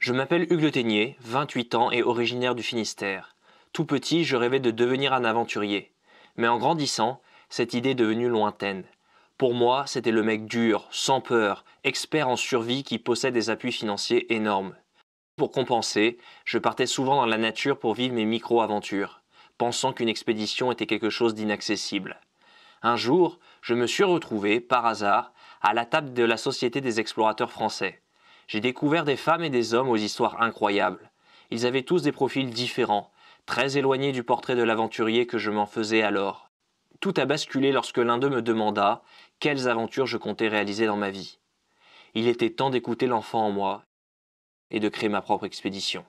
Je m'appelle Hugues Le Ténier, 28 ans et originaire du Finistère. Tout petit, je rêvais de devenir un aventurier. Mais en grandissant, cette idée est devenue lointaine. Pour moi, c'était le mec dur, sans peur, expert en survie qui possède des appuis financiers énormes. Pour compenser, je partais souvent dans la nature pour vivre mes micro-aventures, pensant qu'une expédition était quelque chose d'inaccessible. Un jour, je me suis retrouvé, par hasard, à la table de la Société des explorateurs français. J'ai découvert des femmes et des hommes aux histoires incroyables. Ils avaient tous des profils différents, très éloignés du portrait de l'aventurier que je m'en faisais alors. Tout a basculé lorsque l'un d'eux me demanda quelles aventures je comptais réaliser dans ma vie. Il était temps d'écouter l'enfant en moi et de créer ma propre expédition.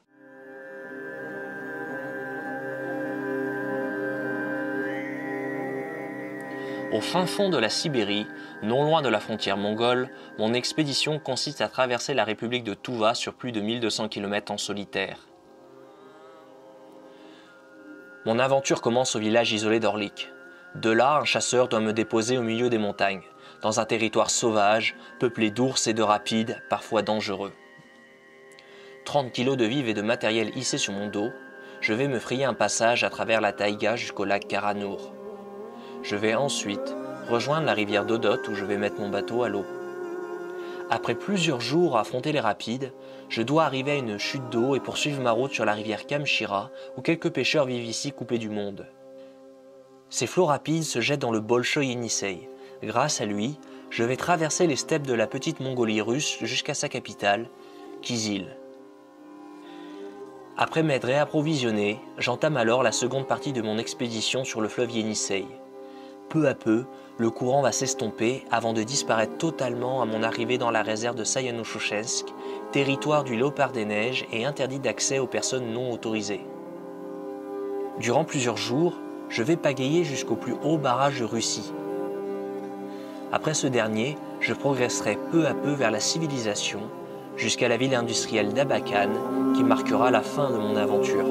Au fin fond de la Sibérie, non loin de la frontière mongole, mon expédition consiste à traverser la République de Touva sur plus de 1200 km en solitaire. Mon aventure commence au village isolé d'Orlik. De là, un chasseur doit me déposer au milieu des montagnes, dans un territoire sauvage, peuplé d'ours et de rapides, parfois dangereux. 30 kilos de vivres et de matériel hissés sur mon dos, je vais me frayer un passage à travers la taïga jusqu'au lac Karanour. Je vais ensuite rejoindre la rivière Dodot où je vais mettre mon bateau à l'eau. Après plusieurs jours à affronter les rapides, je dois arriver à une chute d'eau et poursuivre ma route sur la rivière Kamchira où quelques pêcheurs vivent ici coupés du monde. Ces flots rapides se jettent dans le Bolshoï Yenisseï. Grâce à lui, je vais traverser les steppes de la petite Mongolie russe jusqu'à sa capitale, Kyzyl. Après m'être réapprovisionné, j'entame alors la seconde partie de mon expédition sur le fleuve Yenisseï. Peu à peu, le courant va s'estomper avant de disparaître totalement à mon arrivée dans la réserve de Sayano-Chouchensk, territoire du léopard des neiges et interdit d'accès aux personnes non autorisées. Durant plusieurs jours, je vais pagayer jusqu'au plus haut barrage de Russie. Après ce dernier, je progresserai peu à peu vers la civilisation, jusqu'à la ville industrielle d'Abakan, qui marquera la fin de mon aventure.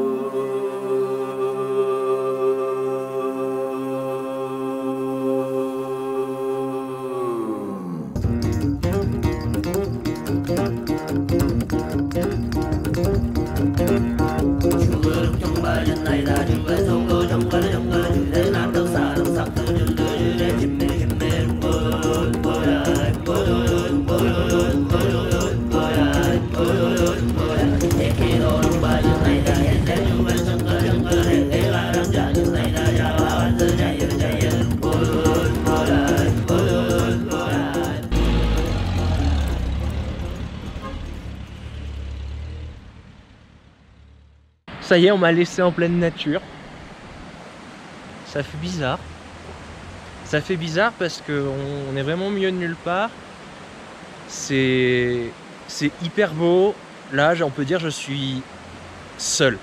Ça y est, on m'a laissé en pleine nature. Ça fait bizarre. Ça fait bizarre parce qu'on est vraiment au milieu de nulle part. C'est hyper beau. Là, on peut dire que je suis seul.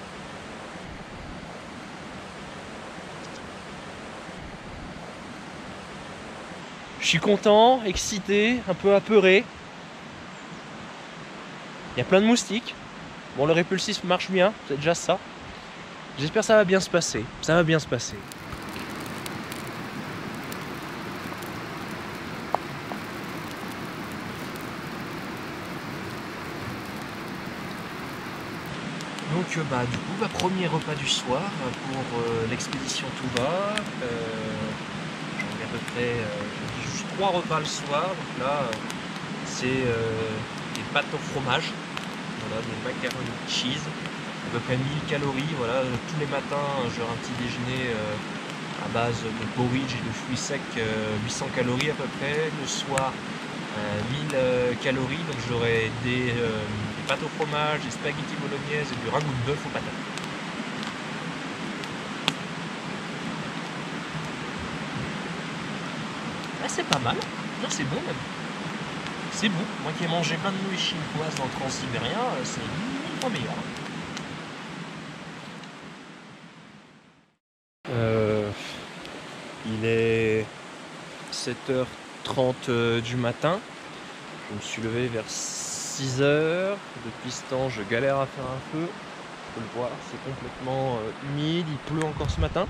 Je suis content, excité, un peu apeuré. Il y a plein de moustiques. Bon, le répulsif marche bien, c'est déjà ça. J'espère que ça va bien se passer. Ça va bien se passer. Donc, du coup, premier repas du soir pour l'expédition Touva. J'en ai à peu près juste 3 repas le soir. Donc là, c'est des pâtes au fromage. Voilà, des macaronis cheese, à peu près 1000 calories. Voilà, tous les matins, j'aurai un petit déjeuner à base de porridge et de fruits secs, 800 calories à peu près. Le soir, 1000 calories, donc j'aurai des pâtes au fromage, des spaghettis bolognaise et du ragoût de bœuf aux patates. Ah, c'est pas mal, non, c'est bon même. C'est bon, moi qui ai mangé plein de nouilles chinoises dans le transsibérien, c'est 1000 fois meilleur. Il est 7h30 du matin. Je me suis levé vers 6h. Depuis ce temps, je galère à faire un feu. On peut le voir, c'est complètement humide, il pleut encore ce matin.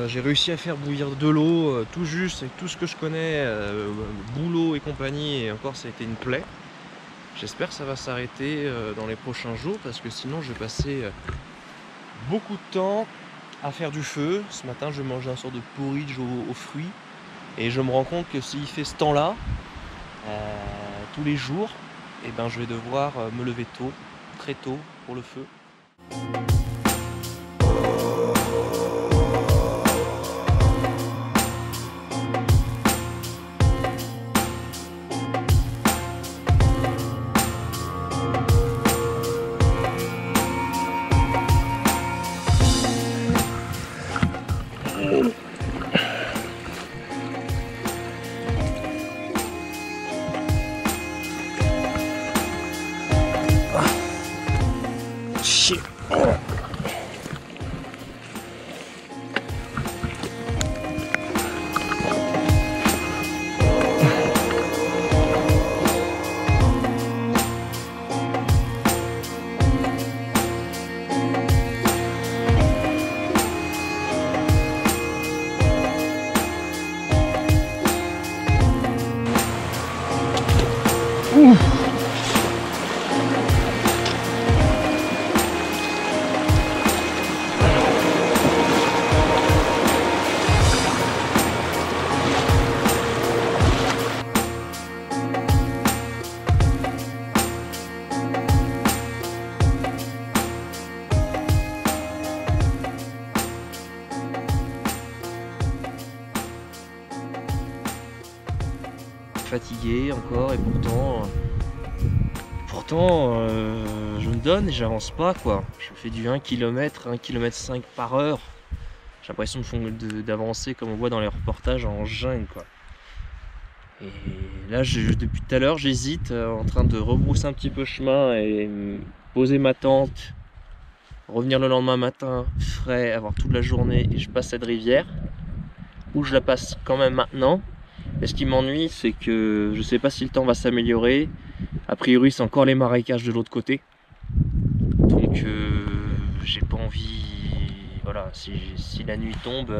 J'ai réussi à faire bouillir de l'eau tout juste avec tout ce que je connais, boulot et compagnie, et encore ça a été une plaie. J'espère que ça va s'arrêter dans les prochains jours parce que sinon je vais passer beaucoup de temps à faire du feu. Ce matin je mangeais un sort de porridge aux fruits et je me rends compte que s'il fait ce temps-là, tous les jours, et ben je vais devoir me lever tôt, très tôt pour le feu. Chier. Fatigué encore et pourtant je me donne et j'avance pas quoi. Je fais du 1 km, 1 km 5 par heure. J'ai l'impression d'avancer comme on voit dans les reportages en jungle quoi. Et là depuis tout à l'heure j'hésite en train de rebrousser un petit peu chemin et poser ma tente, revenir le lendemain matin frais, avoir toute la journée et je passe cette rivière, ou je la passe quand même maintenant. Et ce qui m'ennuie, c'est que je sais pas si le temps va s'améliorer. A priori, c'est encore les marécages de l'autre côté. Donc, j'ai pas envie. Voilà, si la nuit tombe,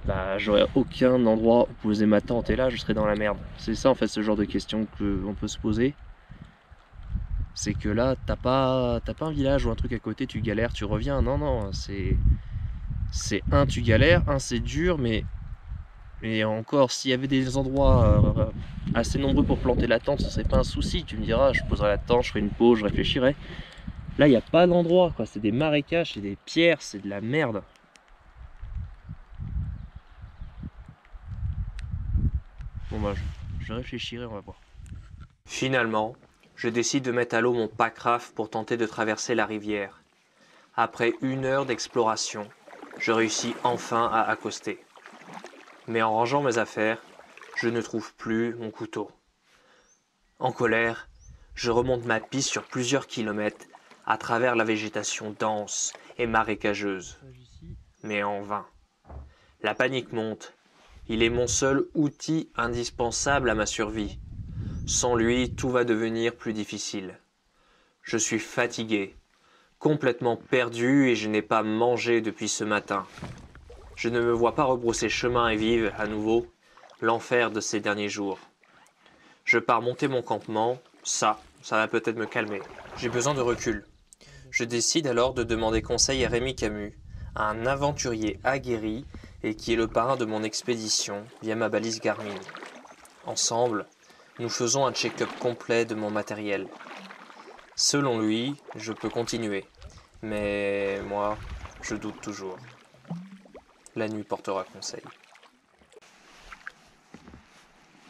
bah, j'aurai aucun endroit où poser ma tente et là, je serai dans la merde. C'est ça, en fait, ce genre de questions qu'on peut se poser. C'est que là, t'as pas un village ou un truc à côté, tu galères, tu reviens. Non, non, c'est un, tu galères, un, c'est dur, mais. Et encore, s'il y avait des endroits assez nombreux pour planter la tente, ce serait pas un souci. Tu me diras, je poserai la tente, je ferai une pause, je réfléchirai. Là, il n'y a pas d'endroit, quoi. C'est des marécages, c'est des pierres, c'est de la merde. Bon bah, je réfléchirai, on va voir. Finalement, je décide de mettre à l'eau mon packraft pour tenter de traverser la rivière. Après 1 heure d'exploration, je réussis enfin à accoster. Mais en rangeant mes affaires, je ne trouve plus mon couteau. En colère, je remonte ma piste sur plusieurs kilomètres à travers la végétation dense et marécageuse. Mais en vain. La panique monte. Il est mon seul outil indispensable à ma survie. Sans lui, tout va devenir plus difficile. Je suis fatigué, complètement perdu et je n'ai pas mangé depuis ce matin. Je ne me vois pas rebrousser chemin et vivre à nouveau l'enfer de ces derniers jours. Je pars monter mon campement, ça va peut-être me calmer. J'ai besoin de recul. Je décide alors de demander conseil à Rémi Camus, un aventurier aguerri et qui est le parrain de mon expédition via ma balise Garmin. Ensemble, nous faisons un check-up complet de mon matériel. Selon lui, je peux continuer, mais moi, je doute toujours. La nuit portera conseil.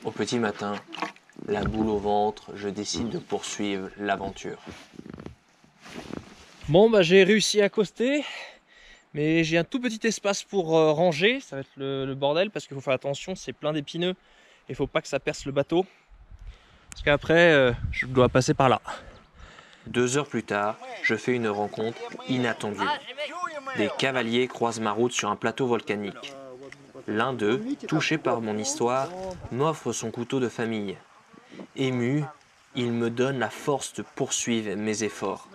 Au petit matin, la boule au ventre, je décide de poursuivre l'aventure. Bon bah j'ai réussi à accoster, mais j'ai un tout petit espace pour ranger. Ça va être le bordel parce qu'il faut faire attention, c'est plein d'épineux et il faut pas que ça perce le bateau. Parce qu'après, je dois passer par là. 2 heures plus tard, je fais une rencontre inattendue. Des cavaliers croisent ma route sur un plateau volcanique. L'un d'eux, touché par mon histoire, m'offre son couteau de famille. Ému, il me donne la force de poursuivre mes efforts.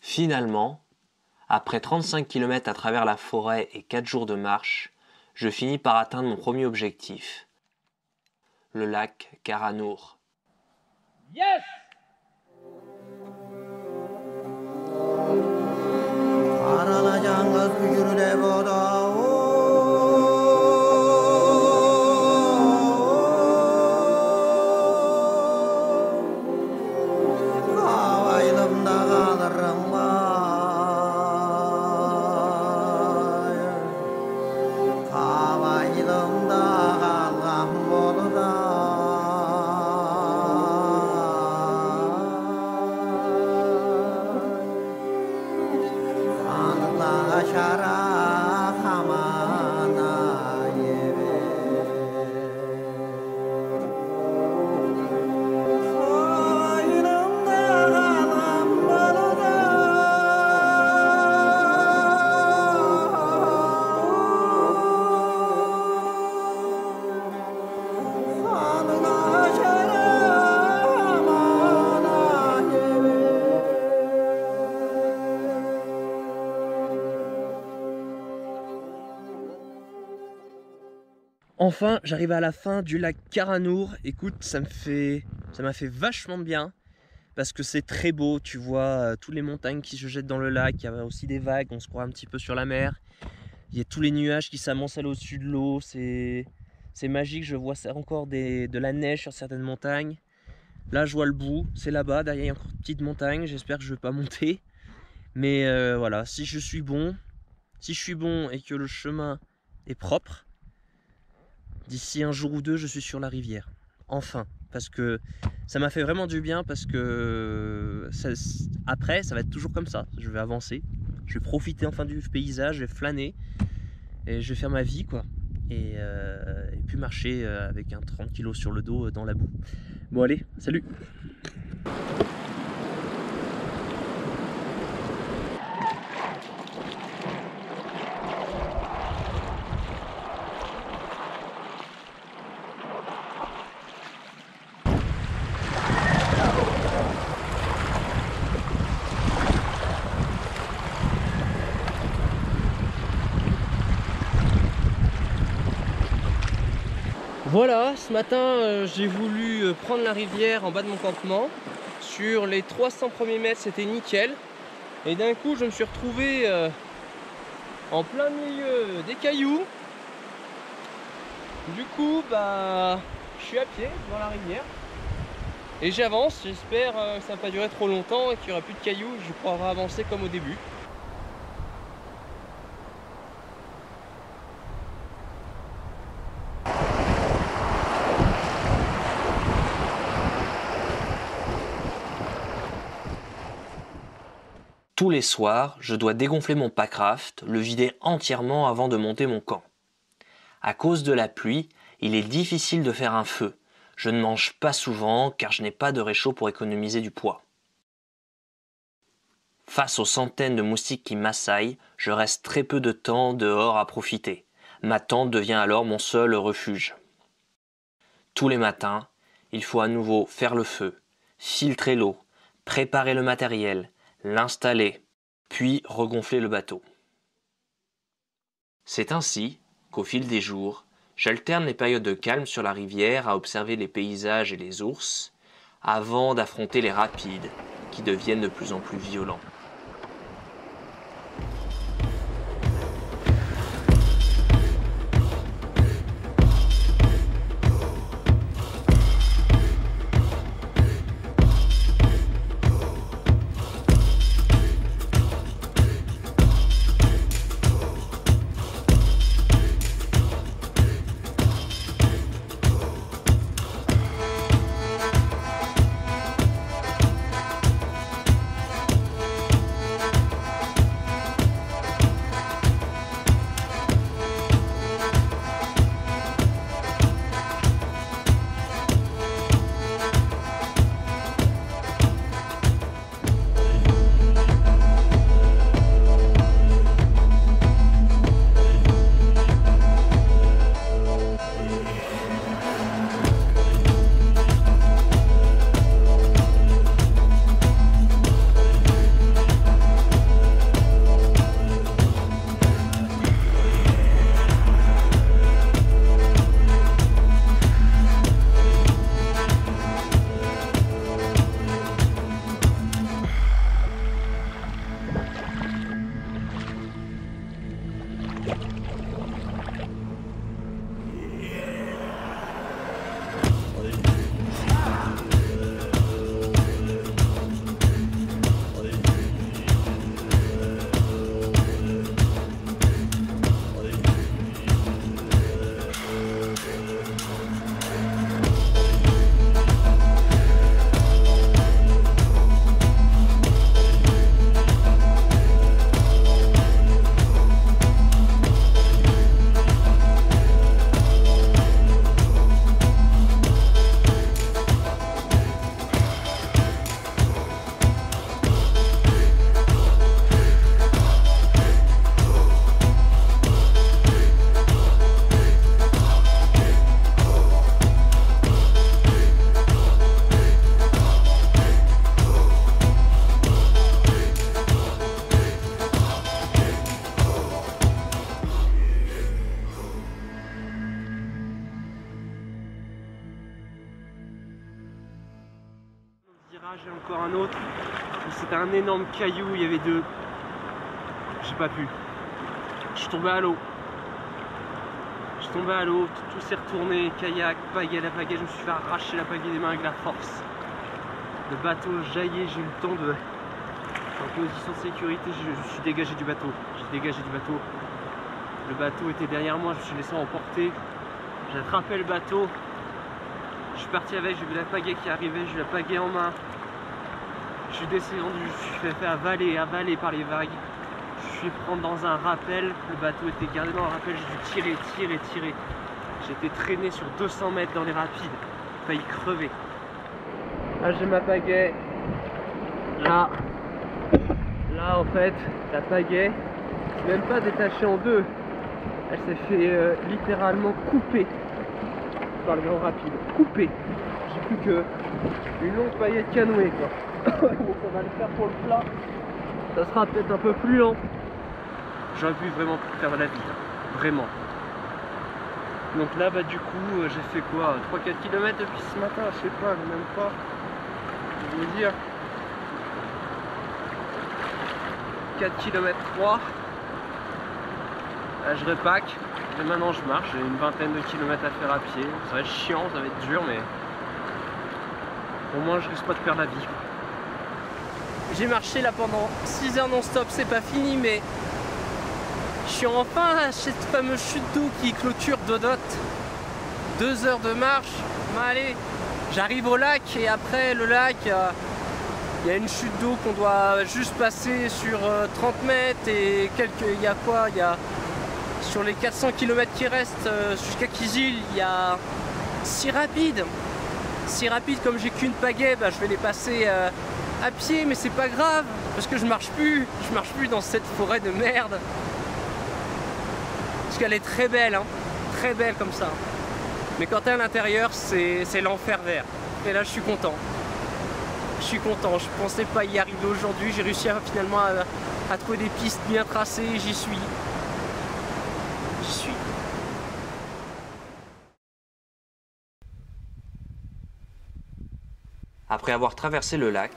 Finalement, après 35 km à travers la forêt et 4 jours de marche, je finis par atteindre mon premier objectif, le lac Karanour. Yes! Enfin, j'arrive à la fin du lac Karanour. Écoute, ça m'a fait vachement bien parce que c'est très beau. Tu vois toutes les montagnes qui se jettent dans le lac. Il y a aussi des vagues, on se croit un petit peu sur la mer. Il y a tous les nuages qui s'amoncellent au-dessus de l'eau. C'est magique, je vois ça encore de la neige sur certaines montagnes. Là, je vois le bout, c'est là-bas. Derrière, il y a encore une petite montagne. J'espère que je ne vais pas monter. Mais voilà, si je suis bon et que le chemin est propre, d'ici un jour ou deux, je suis sur la rivière. Enfin, parce que ça m'a fait vraiment du bien, parce que après, ça va être toujours comme ça. Je vais avancer, je vais profiter enfin du paysage, je vais flâner, et je vais faire ma vie, quoi. Et puis marcher avec un 30 kg sur le dos dans la boue. Bon allez, salut! Voilà, ce matin j'ai voulu prendre la rivière en bas de mon campement. Sur les 300 premiers mètres, c'était nickel. Et d'un coup, je me suis retrouvé en plein milieu des cailloux. Du coup, bah, je suis à pied dans la rivière. Et j'avance, j'espère que ça ne va pas durer trop longtemps et qu'il n'y aura plus de cailloux. Je pourrai avancer comme au début. Tous les soirs, je dois dégonfler mon packraft, le vider entièrement avant de monter mon camp. À cause de la pluie, il est difficile de faire un feu. Je ne mange pas souvent car je n'ai pas de réchaud pour économiser du poids. Face aux centaines de moustiques qui m'assaillent, je reste très peu de temps dehors à profiter. Ma tente devient alors mon seul refuge. Tous les matins, il faut à nouveau faire le feu, filtrer l'eau, préparer le matériel, l'installer, puis regonfler le bateau. C'est ainsi qu'au fil des jours, j'alterne les périodes de calme sur la rivière à observer les paysages et les ours, avant d'affronter les rapides qui deviennent de plus en plus violents. J'ai encore un autre. C'était un énorme caillou, il y avait deux. J'ai pas pu. Je suis tombé à l'eau. Tout s'est retourné, kayak, pagaie, la pagaie, je me suis fait arracher la pagaie des mains avec la force. Le bateau jaillait, j'ai eu le temps de... En position de sécurité, je suis dégagé du bateau. Le bateau était derrière moi, je me suis laissé emporter. J'ai attrapé le bateau. Je suis parti avec, j'ai vu la pagaie qui arrivait, j'ai eu la pagaie en main. Je suis descendu, je me suis fait avaler par les vagues. Je suis prendre dans un rappel, le bateau était gardé dans un rappel, j'ai dû tirer. J'étais traîné sur 200 mètres dans les rapides, failli crever. Là j'ai ma pagaie. Là en fait, la pagaie, même pas détachée en deux. Elle s'est fait littéralement couper par le grand rapide. Coupée. J'ai plus que une longue paillette canoë quoi. Donc on va le faire pour le plat. Ça sera peut-être un peu plus lent. J'aurais pu vraiment faire la vie, vraiment. Donc là bah du coup j'ai fait quoi 3-4 km depuis ce matin, je sais pas, même pas. Je vais vous dire 4 km 3. Là je repack. Et maintenant je marche, j'ai une vingtaine de kilomètres à faire à pied. Ça va être chiant, ça va être dur mais au moins je risque pas de perdre la vie. J'ai marché là pendant 6 heures non-stop, c'est pas fini mais je suis enfin à cette fameuse chute d'eau qui clôture Dodot. 2 heures de marche, allez, j'arrive au lac et après le lac, il y a une chute d'eau qu'on doit juste passer sur 30 mètres et il y a quoi, il y a sur les 400 km qui restent jusqu'à Kizil, il y a 6 rapides. 6 rapides, comme j'ai qu'une pagaie, bah, je vais les passer à pied, mais c'est pas grave parce que je marche plus dans cette forêt de merde. Parce qu'elle est très belle, hein, très belle comme ça. Mais quand t'es à l'intérieur, c'est l'enfer vert. Et là, je suis content. Je pensais pas y arriver aujourd'hui. J'ai réussi finalement à trouver des pistes bien tracées. J'y suis. Après avoir traversé le lac,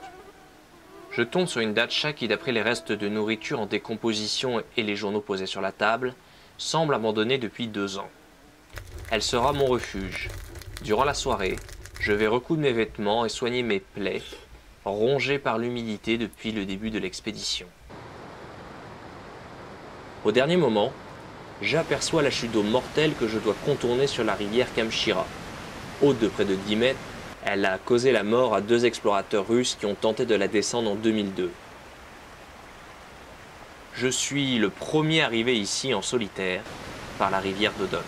je tombe sur une datcha qui, d'après les restes de nourriture en décomposition et les journaux posés sur la table, semble abandonnée depuis 2 ans. Elle sera mon refuge. Durant la soirée, je vais recoudre mes vêtements et soigner mes plaies, rongées par l'humidité depuis le début de l'expédition. Au dernier moment, j'aperçois la chute d'eau mortelle que je dois contourner sur la rivière Kamchira. Haute de près de 10 mètres, elle a causé la mort à 2 explorateurs russes qui ont tenté de la descendre en 2002. Je suis le premier arrivé ici en solitaire par la rivière Dodot.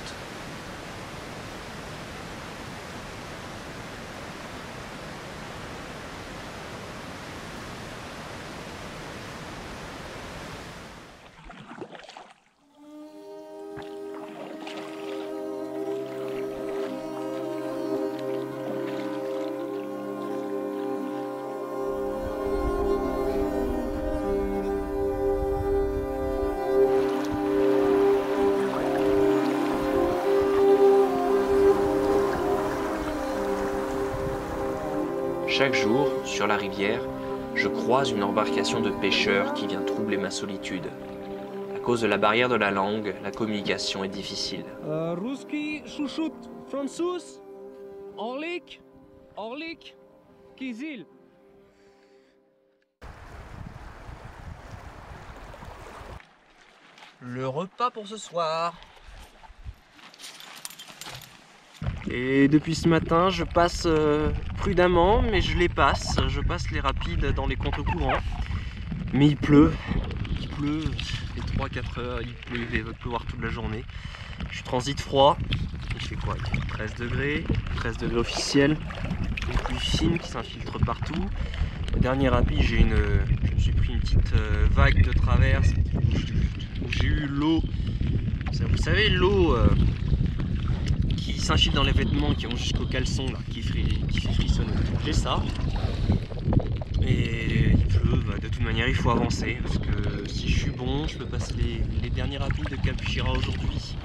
Chaque jour, sur la rivière, je croise une embarcation de pêcheurs qui vient troubler ma solitude. À cause de la barrière de la langue, la communication est difficile. Русский шушут, француз, Orlik, Kizil. Le repas pour ce soir. Et depuis ce matin, je passe prudemment, mais je les passe. Je passe les rapides dans les contre-courants. Mais il pleut, les 3-4 heures, il pleut, il va pleuvoir toute la journée. Je transite froid. Il fait quoi? Il fait 13 degrés officiel. Une pluie fine qui s'infiltre partout. Le dernier rapide, je me suis pris une petite vague de traverse où j'ai eu l'eau. Vous savez, l'eau qui s'infiltre dans les vêtements, qui vont jusqu'au caleçon, là, qui fait frissonner. J'ai ça. Et il pleut, de toute manière il faut avancer, parce que si je suis bon, je peux passer les derniers rapides de Kamchira aujourd'hui.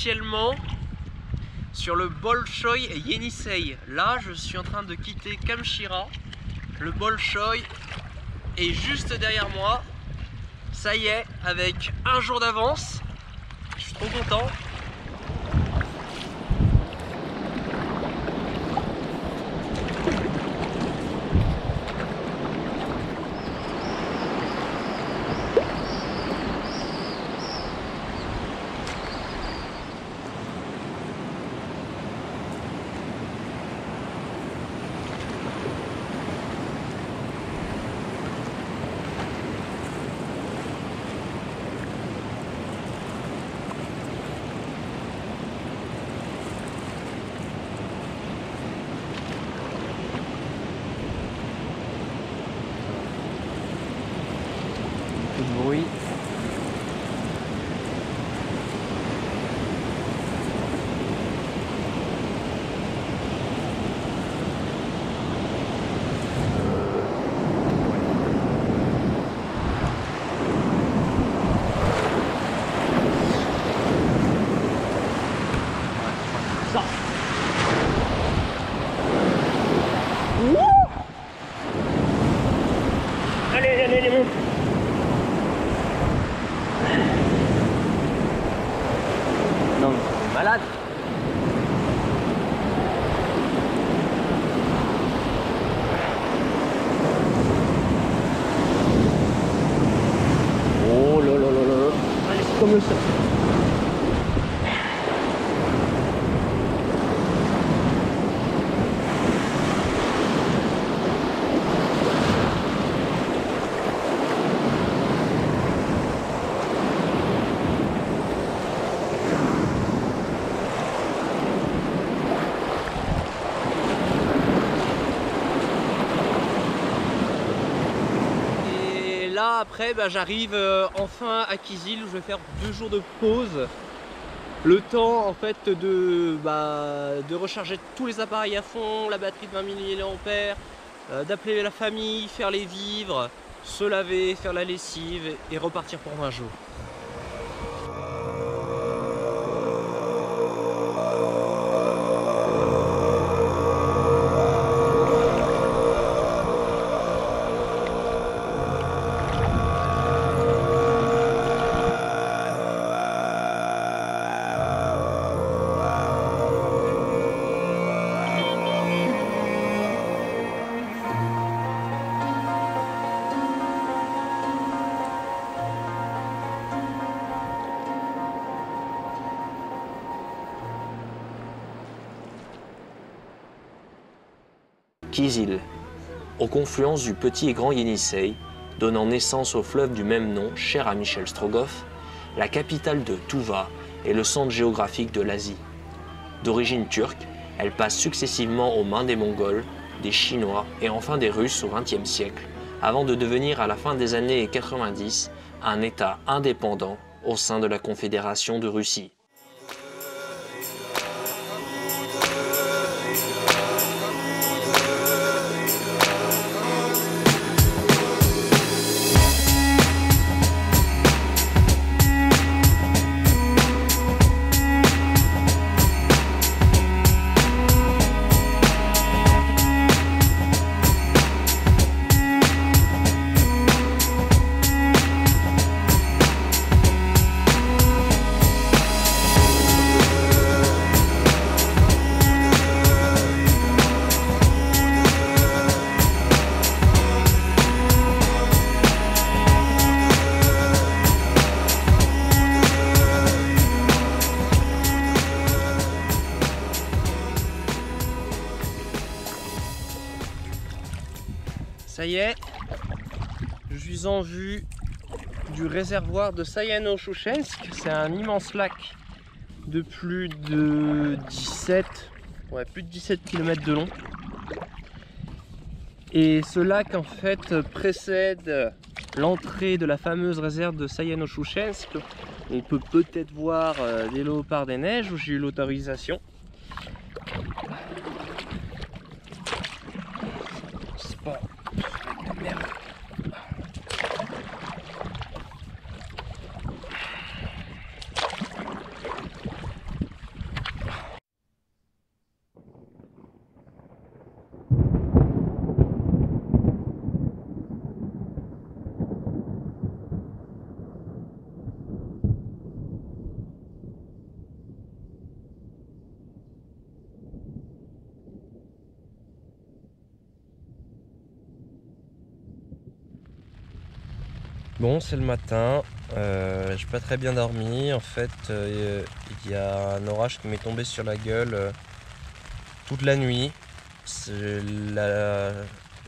officiellement sur le Bolshoi Yenisei. Là, je suis en train de quitter Khamchira. Le Bolshoi est juste derrière moi. Ça y est, avec un jour d'avance. Je suis trop content. peu de bruit. Allez, monte. Non, mais malade. Oh là là là là. Allez, c'est comme le surf. Là après j'arrive enfin à Kyzyl où je vais faire 2 jours de pause. Le temps en fait de recharger tous les appareils à fond, la batterie de 20 mAh, d'appeler la famille, faire les vivres, se laver, faire la lessive et repartir pour 20 jours. Kyzyl, aux confluences du petit et grand Yenisei, donnant naissance au fleuve du même nom cher à Michel Strogoff, la capitale de Touva est le centre géographique de l'Asie. D'origine turque, elle passe successivement aux mains des Mongols, des Chinois et enfin des Russes au XXe siècle, avant de devenir à la fin des années 90 un État indépendant au sein de la Confédération de Russie. Ça y est, je suis en vue du réservoir de Sayano-Chouchensk. C'est un immense lac de plus de 17 km de long. Et ce lac en fait précède l'entrée de la fameuse réserve de Sayano-Chouchensk. On peut peut-être voir des léopards des neiges où j'ai eu l'autorisation. Merde. Bon, c'est le matin, j'ai pas très bien dormi. En fait, il y a un orage qui m'est tombé sur la gueule toute la nuit.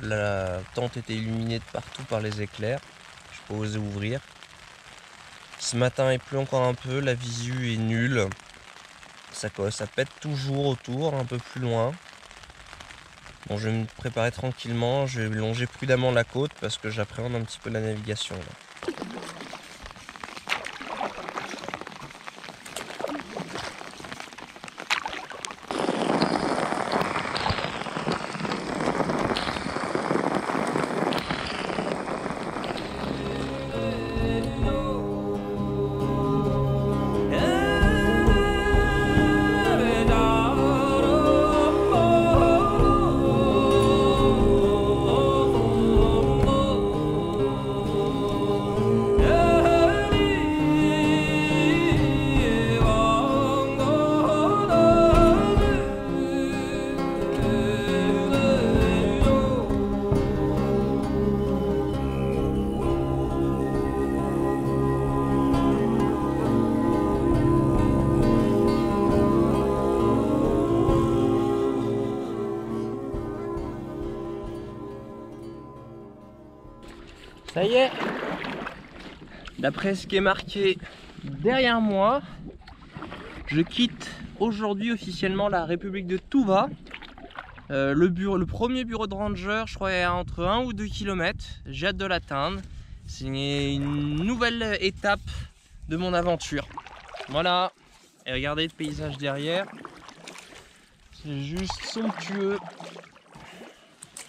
La tente était illuminée de partout par les éclairs. Je n'ai pas osé ouvrir. Ce matin, il pleut encore un peu, la visu est nulle. Ça pète toujours autour, un peu plus loin. Bon, je vais me préparer tranquillement, je vais longer prudemment la côte parce que j'appréhende un petit peu la navigation là. Ça y est, d'après ce qui est marqué derrière moi, je quitte aujourd'hui officiellement la République de Tuva. Le premier bureau de ranger, je crois, est entre 1 ou 2 km. J'ai hâte de l'atteindre. C'est une nouvelle étape de mon aventure. Voilà, et regardez le paysage derrière. C'est juste somptueux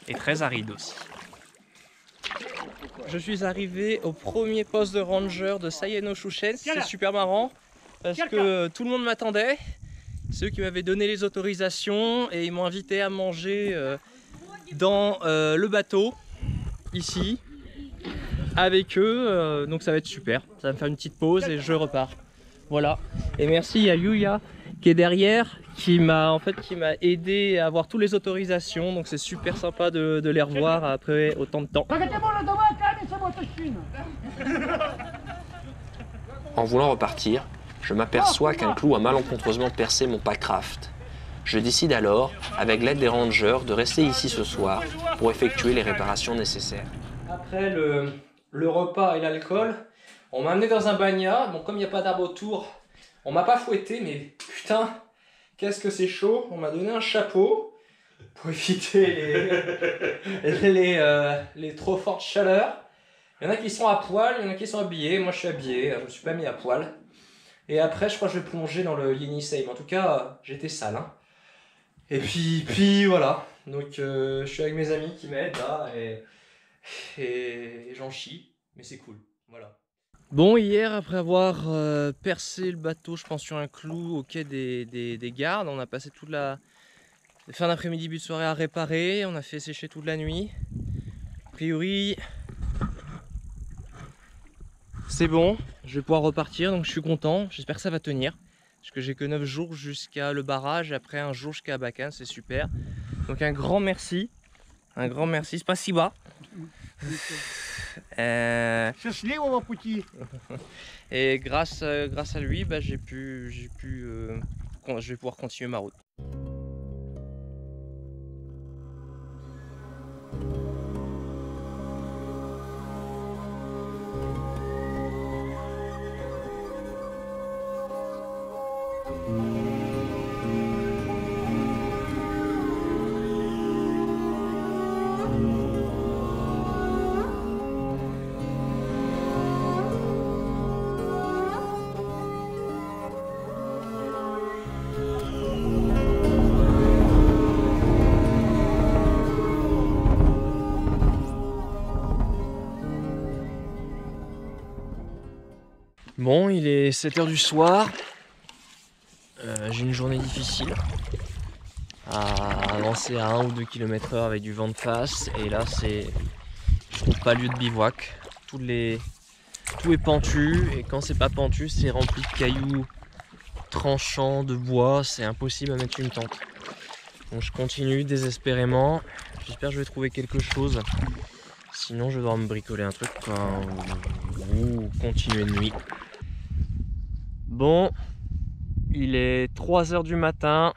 et très aride aussi. Je suis arrivé au premier poste de ranger de Saye-no-Shushen. C'est super marrant parce que tout le monde m'attendait. C'est eux qui m'avaient donné les autorisations et ils m'ont invité à manger dans le bateau ici avec eux. Donc ça va être super. Ça va me faire une petite pause et je repars. Voilà. Et merci à Yuya qui est derrière, qui m'a aidé à avoir toutes les autorisations. Donc c'est super sympa de les revoir après autant de temps. En voulant repartir, je m'aperçois qu'un clou a malencontreusement percé mon packraft. Je décide alors, avec l'aide des rangers, de rester ici ce soir pour effectuer les réparations nécessaires. Après le repas et l'alcool, on m'a amené dans un bagnat. Bon, comme il n'y a pas d'arbre autour, on m'a pas fouetté, mais putain, qu'est-ce que c'est chaud. On m'a donné un chapeau pour éviter les trop fortes chaleurs. Il y en a qui sont à poil, il y en a qui sont habillés. Moi, je suis habillé, je me suis pas mis à poil. Et après, je crois que je vais plonger dans le Yenisei. En tout cas, j'étais sale. Hein. Et puis voilà. Donc, je suis avec mes amis qui m'aident là et j'en chie. Mais c'est cool. Voilà. Bon, hier, après avoir percé le bateau, je pense sur un clou au quai des gardes, on a passé toute la fin d'après-midi, début de soirée à réparer. On a fait sécher toute la nuit. A priori, c'est bon, je vais pouvoir repartir, donc je suis content. J'espère que ça va tenir. Parce que j'ai que 9 jours jusqu'à le barrage, et après un jour jusqu'à Abakan, c'est super. Donc un grand merci. Un grand merci, c'est pas si bas. Et grâce à lui, bah, je vais pouvoir continuer ma route. Bon, il est 7 h du soir. J'ai une journée difficile à avancer à 1 ou 2 km/h avec du vent de face. Et là, je trouve pas lieu de bivouac. Tout est pentu. Et quand c'est pas pentu, c'est rempli de cailloux tranchants, de bois. C'est impossible à mettre une tente. Donc je continue désespérément. J'espère que je vais trouver quelque chose. Sinon, je vais devoir me bricoler un truc, quoi, ou continuer de nuit. Bon, il est 3 h du matin.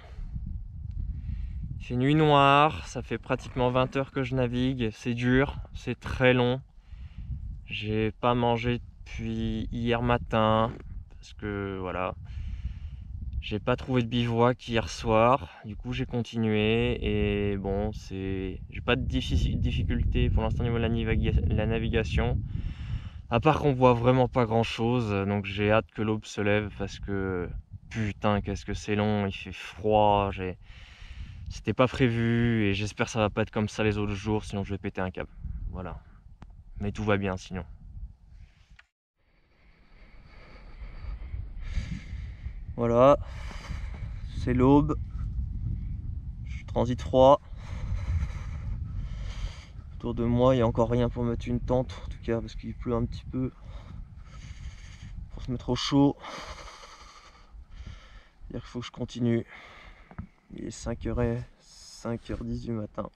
Il fait nuit noire, ça fait pratiquement 20 heures que je navigue. C'est dur, c'est très long. J'ai pas mangé depuis hier matin parce que voilà, j'ai pas trouvé de bivouac hier soir. Du coup, j'ai continué et bon, j'ai pas de difficulté pour l'instant au niveau de la navigation. À part qu'on voit vraiment pas grand chose, donc j'ai hâte que l'aube se lève parce que putain, qu'est-ce que c'est long, il fait froid. C'était pas prévu et j'espère que ça va pas être comme ça les autres jours, sinon je vais péter un câble. Voilà. Mais tout va bien sinon. Voilà, c'est l'aube. Je transite froid. Autour de moi, il n'y a encore rien pour mettre une tente, en tout cas parce qu'il pleut un petit peu. Pour se mettre au chaud. Il faut que je continue. Il est 5h10 du matin.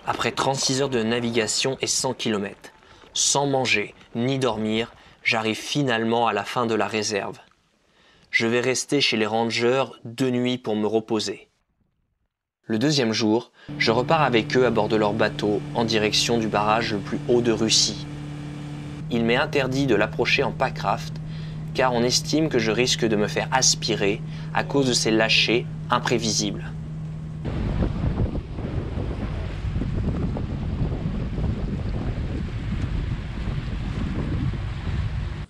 Après 36 heures de navigation et 100 km, sans manger ni dormir, j'arrive finalement à la fin de la réserve. Je vais rester chez les rangers 2 nuits pour me reposer. Le deuxième jour, je repars avec eux à bord de leur bateau en direction du barrage le plus haut de Russie. Il m'est interdit de l'approcher en packraft car on estime que je risque de me faire aspirer à cause de ces lâchers imprévisibles.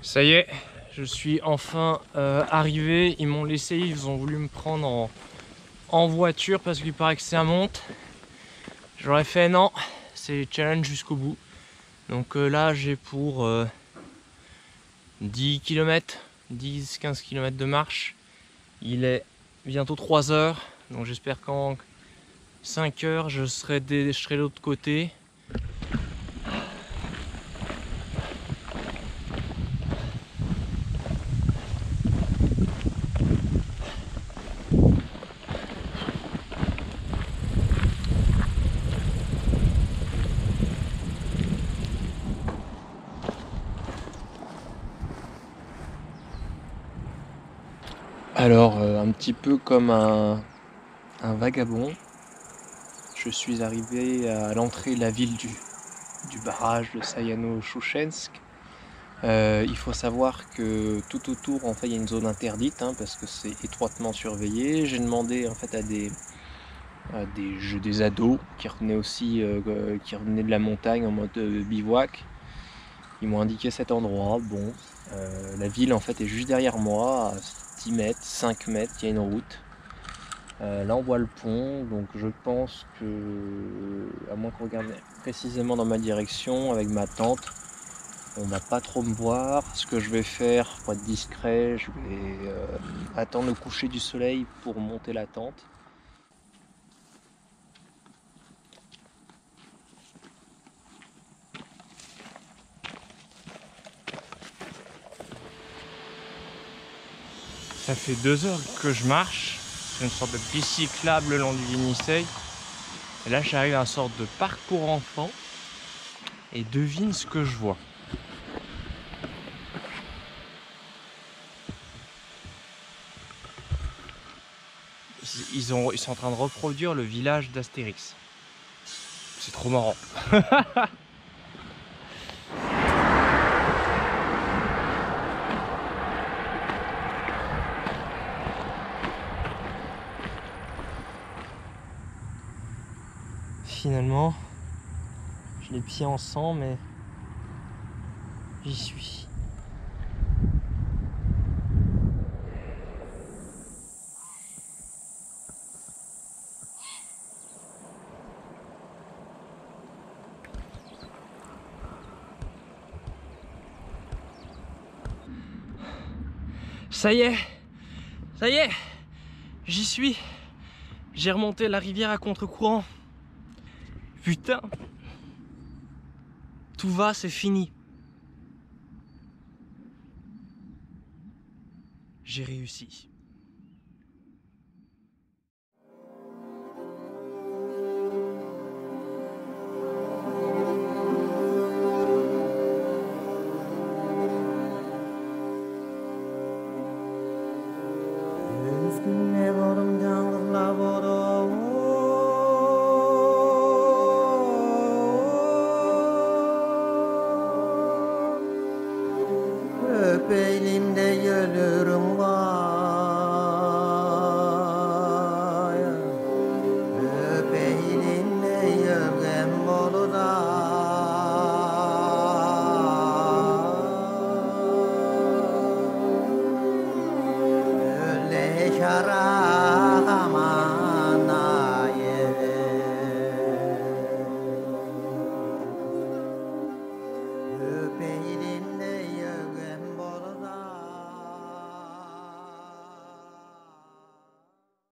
Ça y est, je suis enfin arrivé. Ils m'ont laissé, ils ont voulu me prendre en voiture parce qu'il paraît que ça monte. J'aurais fait non, c'est challenge jusqu'au bout. Donc là j'ai pour 10 km, 10-15 km de marche. Il est bientôt 3 heures, donc j'espère qu'en 5 heures je serai de l'autre côté. Alors, un petit peu comme un vagabond, je suis arrivé à l'entrée de la ville du barrage de Sayano-Shushensk. Il faut savoir que tout autour, en fait, il y a une zone interdite parce que c'est étroitement surveillé. J'ai demandé en fait à des ados qui revenaient aussi, qui revenaient de la montagne en mode bivouac. Ils m'ont indiqué cet endroit. Bon, la ville en fait est juste derrière moi. 10 mètres, 5 mètres, il y a une route. Là on voit le pont, donc je pense que, à moins qu'on regarde précisément dans ma direction avec ma tente, on va pas trop me voir. Ce que je vais faire pour être discret, je vais attendre le coucher du soleil pour monter la tente. Ça fait 2 heures que je marche sur une sorte de piste cyclable le long du Yenisei. Et là j'arrive à une sorte de parcours enfant. Et devine ce que je vois. Ils sont en train de reproduire le village d'Astérix. C'est trop marrant. Finalement, j'ai les pieds en sang, mais j'y suis. Ça y est, j'y suis. J'ai remonté la rivière à contre-courant. Putain, Tout va, c'est fini. J'ai réussi. Üzgünne varım yalnızla varım. Öp elimde ölürüm vay. Öp elimde yövgem olur Öyle şarap